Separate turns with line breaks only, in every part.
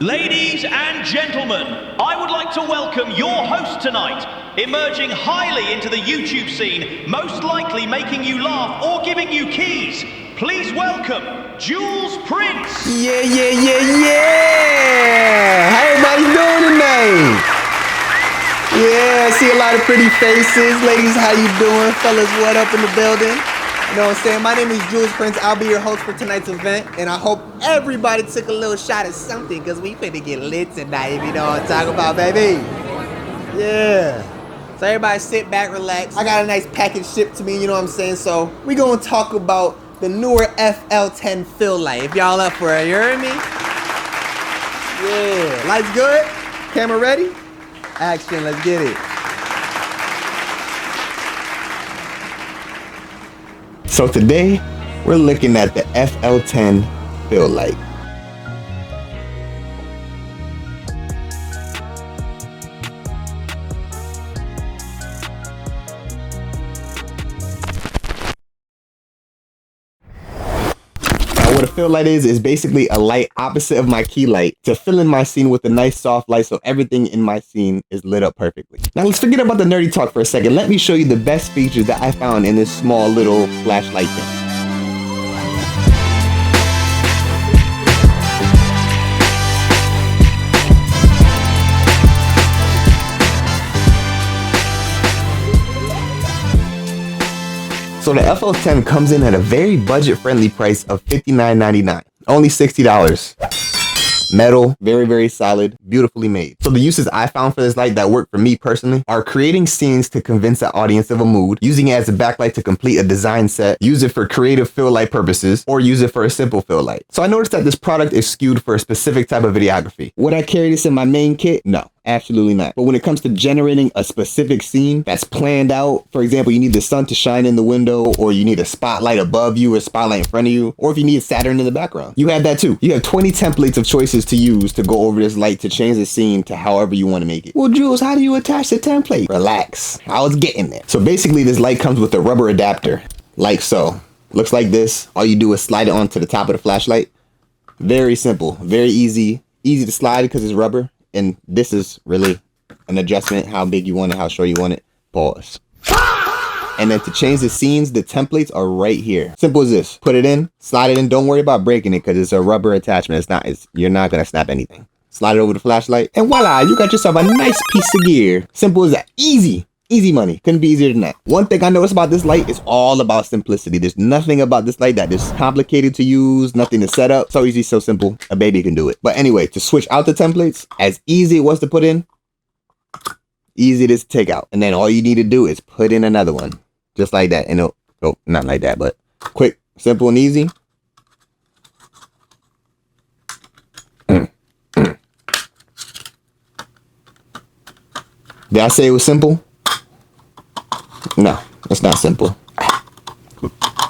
Ladies and gentlemen, I would like to welcome your host tonight, emerging highly into the YouTube scene, most likely making you laugh or giving you keys. Please welcome JulezPrintz.
Yeah. How everybody doing tonight? Yeah, I see a lot of pretty faces. Ladies, how you doing? Fellas, what up in the building? You know what I'm saying? My name is JulezPrintz. I'll be your host for tonight's event, and I hope everybody took a little shot of something, because we finna get lit tonight, if you know what I'm talking about, baby. Yeah. So everybody sit back, relax. I got a nice package shipped to me, you know what I'm saying? So we gonna talk about the Neewer FL10 fill light. If y'all up for it, you heard me? Yeah. Lights good? Camera ready? Action, let's get it. So today, we're looking at the FL10 fill light. What a fill light is basically a light opposite of my key light to fill in my scene with a nice soft light so everything in my scene is lit up perfectly. Now let's forget about the nerdy talk for a second. Let me show you the best features that I found in this small little flashlight thing. So the FL10 comes in at a very budget-friendly price of $59.99, only $60. Metal, very solid, beautifully made. So the uses I found for this light that work for me personally are creating scenes to convince the audience of a mood, using it as a backlight to complete a design set, use it for creative fill light purposes, or use it for a simple fill light. So I noticed that this product is skewed for a specific type of videography. Would I carry this in my main kit? No. Absolutely not. But when it comes to generating a specific scene that's planned out, for example, you need the sun to shine in the window, or you need a spotlight above you, or a spotlight in front of you, or if you need Saturn in the background, you have that too. You have 20 templates of choices to use to go over this light to change the scene to however you want to make it. Well, Jules, how do you attach the template? Relax. I was getting there. So basically, this light comes with a rubber adapter, like so. Looks like this. All you do is slide it onto the top of the flashlight. Very simple, very easy to slide because it's rubber. And this is really an adjustment, how big you want it, how short you want it. Pause. And then to change the scenes, the templates are right here. Simple as this. Put it in, slide it in. Don't worry about breaking it because it's a rubber attachment. You're not going to snap anything. Slide it over the flashlight and voila, you got yourself a nice piece of gear. Simple as that. Easy money. Couldn't be easier than that. One thing I noticed about this light is all about simplicity. There's nothing about this light that is complicated to use, nothing to set up. So easy, so simple. A baby can do it. But anyway, to switch out the templates, as easy it was to put in, easy it is to take out. And then all you need to do is put in another one. Just like that. And not like that, but quick, simple, and easy. Did I say it was simple? No, it's not simple.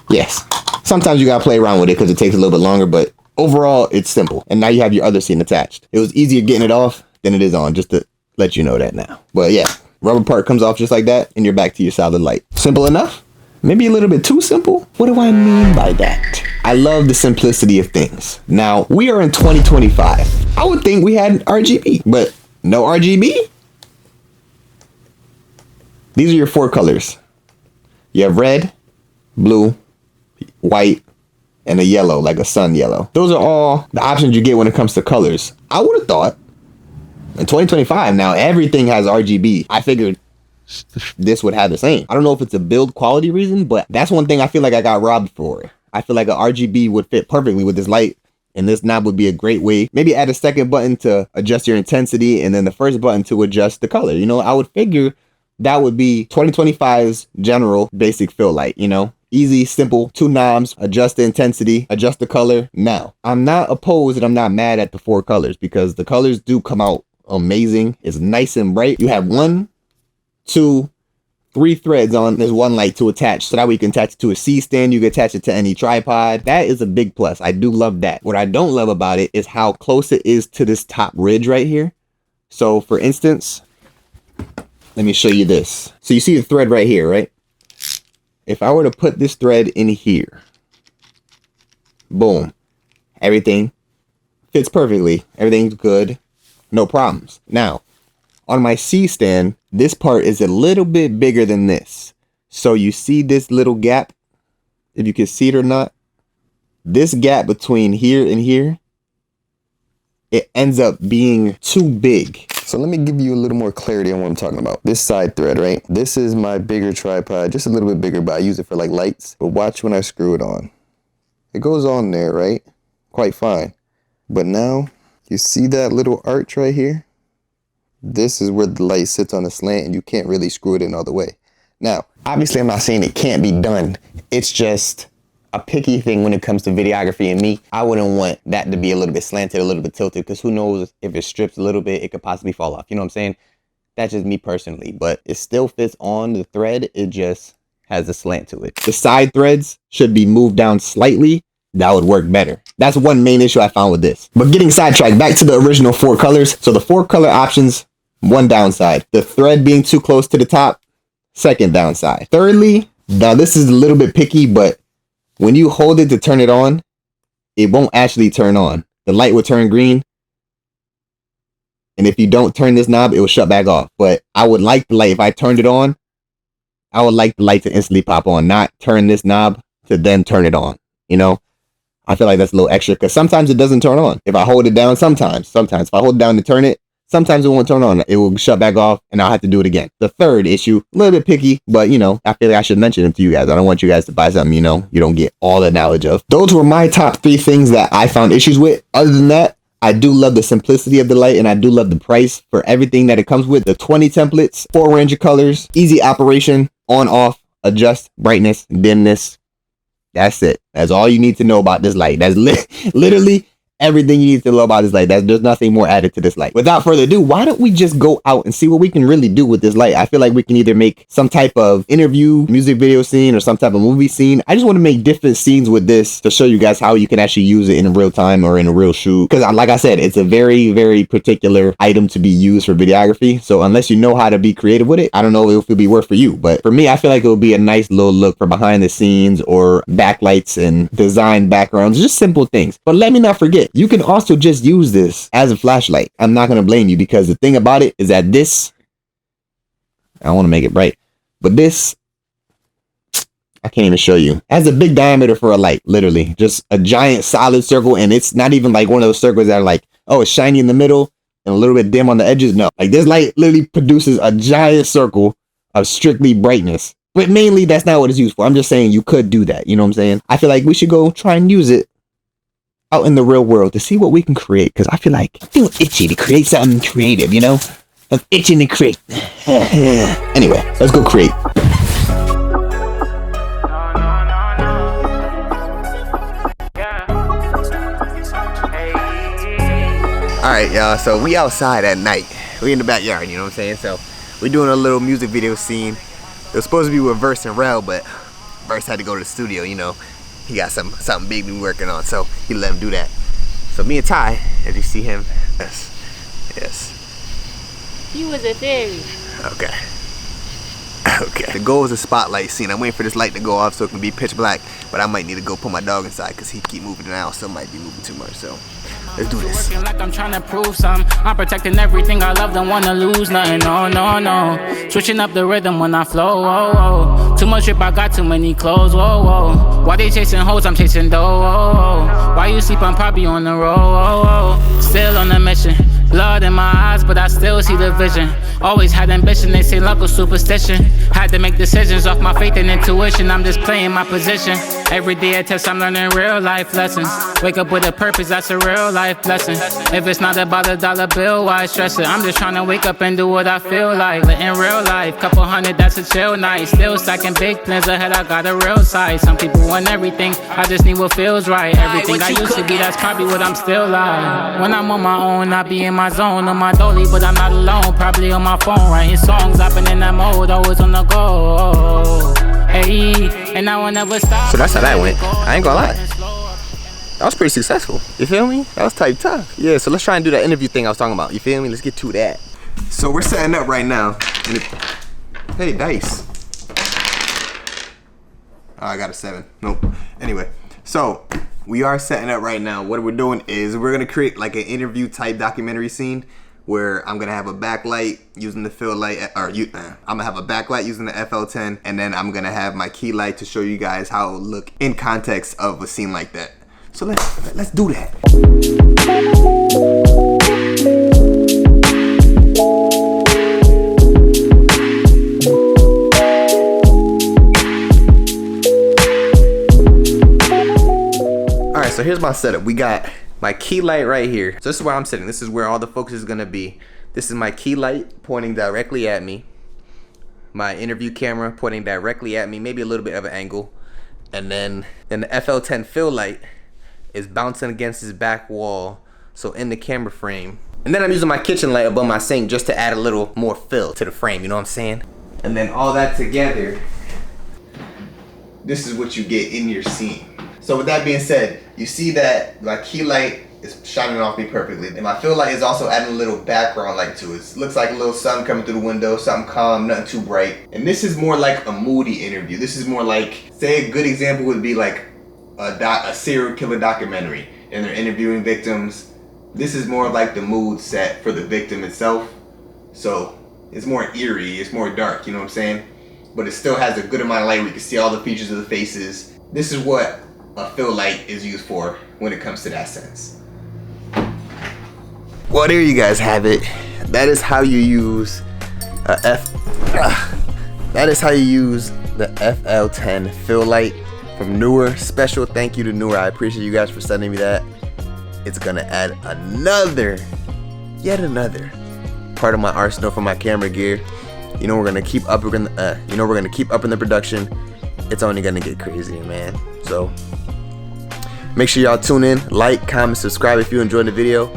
Yes. Sometimes you gotta play around with it because it takes a little bit longer, but overall, it's simple. And now you have your other scene attached. It was easier getting it off than it is on, just to let you know that now. But yeah, rubber part comes off just like that, and you're back to your solid light. Simple enough? Maybe a little bit too simple? What do I mean by that? I love the simplicity of things. Now, we are in 2025. I would think we had RGB, but no RGB? These are your 4 colors. You have red, blue, white, and a yellow, like a sun yellow. Those are all the options you get when it comes to colors. I would have thought in 2025 now everything has RGB. I figured this would have the same. I don't know if it's a build quality reason, but that's one thing I feel like I got robbed for. I feel like a RGB would fit perfectly with this light, and this knob would be a great way. Maybe add a second button to adjust your intensity, and then the first button to adjust the color. You know, I would figure that would be 2025's general basic fill light, you know? Easy, simple, 2 knobs, adjust the intensity, adjust the color. Now, I'm not opposed and I'm not mad at the 4 colors because the colors do come out amazing. It's nice and bright. You have 1, 2, 3 threads on this one light to attach, so that way you can attach it to a C-stand. You can attach it to any tripod. That is a big plus. I do love that. What I don't love about it is how close it is to this top ridge right here. So for instance, let me show you this. So you see the thread right here, right? If I were to put this thread in here, boom, everything fits perfectly. Everything's good, no problems. Now, on my C stand, this part is a little bit bigger than this. So you see this little gap, if you can see it or not, this gap between here and here, it ends up being too big. So let me give you a little more clarity on what I'm talking about. This side thread, right? This is my bigger tripod, just a little bit bigger, but I use it for like lights. But watch when I screw it on. It goes on there, right? Quite fine. But now, you see that little arch right here? This is where the light sits on the slant and you can't really screw it in all the way. Now, obviously I'm not saying it can't be done. It's just a picky thing when it comes to videography, and me, I wouldn't want that to be a little bit slanted, a little bit tilted, because who knows, if it strips a little bit, it could possibly fall off. You know what I'm saying? That's just me personally, but it still fits on the thread. It just has a slant to it. The side threads should be moved down slightly. That would work better. That's one main issue I found with this. But getting sidetracked, back to the original 4 colors. So the 4 color options, one downside. The thread being too close to the top, second downside. Thirdly, now this is a little bit picky, but when you hold it to turn it on, it won't actually turn on. The light will turn green. And if you don't turn this knob, it will shut back off. But I would like the light, if I turned it on, I would like the light to instantly pop on, not turn this knob to then turn it on. You know, I feel like that's a little extra because sometimes it doesn't turn on. If I hold it down, sometimes if I hold it down to turn it, sometimes it won't turn on. It will shut back off and I'll have to do it again. The third issue, a little bit picky, but you know, I feel like I should mention it to you guys. I don't want you guys to buy something, you know, you don't get all the knowledge of. Those were my top 3 things that I found issues with. Other than that, I do love the simplicity of the light and I do love the price for everything that it comes with. The 20 templates, 4 range of colors, easy operation, on, off, adjust, brightness, dimness. That's it. That's all you need to know about this light. That's literally everything you need to know about this light. There's nothing more added to this light. Without further ado, why don't we just go out and see what we can really do with this light? I feel like we can either make some type of interview, music video scene, or some type of movie scene. I just want to make different scenes with this to show you guys how you can actually use it in real time or in a real shoot. Because like I said, it's a very, very particular item to be used for videography. So unless you know how to be creative with it, I don't know if it'll be worth for you. But for me, I feel like it would be a nice little look for behind the scenes or backlights and design backgrounds, just simple things. But let me not forget, you can also just use this as a flashlight. I'm not going to blame you because the thing about it is that this, I want to make it bright, but this, I can't even show you, has a big diameter for a light, literally. Just a giant solid circle, and it's not even like one of those circles that are like, oh, it's shiny in the middle and a little bit dim on the edges. No, like this light literally produces a giant circle of strictly brightness. But mainly that's not what it's used for. I'm just saying you could do that. You know what I'm saying? I feel like we should go try and use it out in the real world to see what we can create, because I feel itchy to create something creative, you know? I'm itching to create. Anyway, let's go create. Alright, y'all, so we outside at night. We in the backyard, you know what I'm saying? So we're doing a little music video scene. It was supposed to be with Verse and Rel, but Verse had to go to the studio, you know. He got something big to be working on, so he let him do that. So me and Ty, as you see him, yes.
He was a theory.
Okay. The goal is a spotlight scene. I'm waiting for this light to go off so it can be pitch black, but I might need to go put my dog inside because he keep moving around, so might be moving too much, so let's do this.
Working like I'm trying to prove something. I'm protecting everything I love, don't wanna lose nothing. No, no, no. Switching up the rhythm when I flow. Oh, oh. Too much drip, I got too many clothes. Whoa, whoa. Why they chasing hoes? I'm chasing dough. Oh, oh. Why you sleep? I'm probably on the road. Oh, oh. Still on a mission. Blood in my eyes, but I still see the vision. Always had ambition, they say luck was superstition. Had to make decisions off my faith and intuition. I'm just playing my position. Every day a test, I'm learning real life lessons. Wake up with a purpose, that's a real life blessing. If it's not about a dollar bill, why stress it? I'm just trying to wake up and do what I feel like. But in real life, couple hundred, that's a chill night. Still stacking big plans ahead, I got a real side. Some people want everything, I just need what feels right. Everything I used to be, that's probably what I'm still like. When I'm on my own, I be in my zone, on my dolly, but I'm not alone. Probably on my phone, writing songs, I've been in that mode, always on the go. Hey, and I will never stop.
So that's how that went. I ain't gonna lie, that was pretty successful. You feel me? That was type tough. Yeah, so let's try and do that interview thing I was talking about. You feel me? Let's get to that. So we're setting up right now. And hey, dice. Oh, I got a 7. Nope. Anyway, So we are setting up right now. What we're doing is we're gonna create like an interview type documentary scene where I'm gonna have a backlight using the fill light, I'm gonna have a backlight using the FL10, and then I'm gonna have my key light to show you guys how it will look in context of a scene like that. So let's do that. Alright, so here's my setup. We got my key light right here. So this is where I'm sitting. This is where all the focus is gonna be. This is my key light pointing directly at me. My interview camera pointing directly at me, maybe a little bit of an angle. And then the FL10 fill light is bouncing against his back wall, so in the camera frame. And then I'm using my kitchen light above my sink just to add a little more fill to the frame, you know what I'm saying? And then all that together, this is what you get in your scene. So with that being said, you see that my key light is shining off me perfectly. And my fill light is also adding a little background light to it. It looks like a little sun coming through the window, something calm, nothing too bright. And this is more like a moody interview. This is more like, say a good example would be like a serial killer documentary, and they're interviewing victims. This is more like the mood set for the victim itself. So it's more eerie, it's more dark, you know what I'm saying? But it still has a good amount of light where you can see all the features of the faces. This is what a fill light is used for when it comes to that sense. Well, there you guys have it. That is how you use that is how you use the FL10 fill light from Neewer. Special thank you to Neewer. I appreciate you guys for sending me that. It's gonna add yet another part of my arsenal for my camera gear. You know we're gonna keep up. We're gonna keep up in the production. It's only gonna get crazier, man. So make sure y'all tune in, like, comment, subscribe if you enjoyed the video,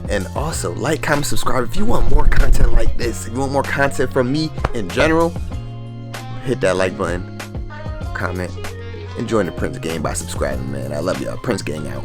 and also like, comment, subscribe if you want more content like this. If you want more content from me in general, hit that like button, comment, and join the Printz gang by subscribing, man. I love y'all. Printz gang out.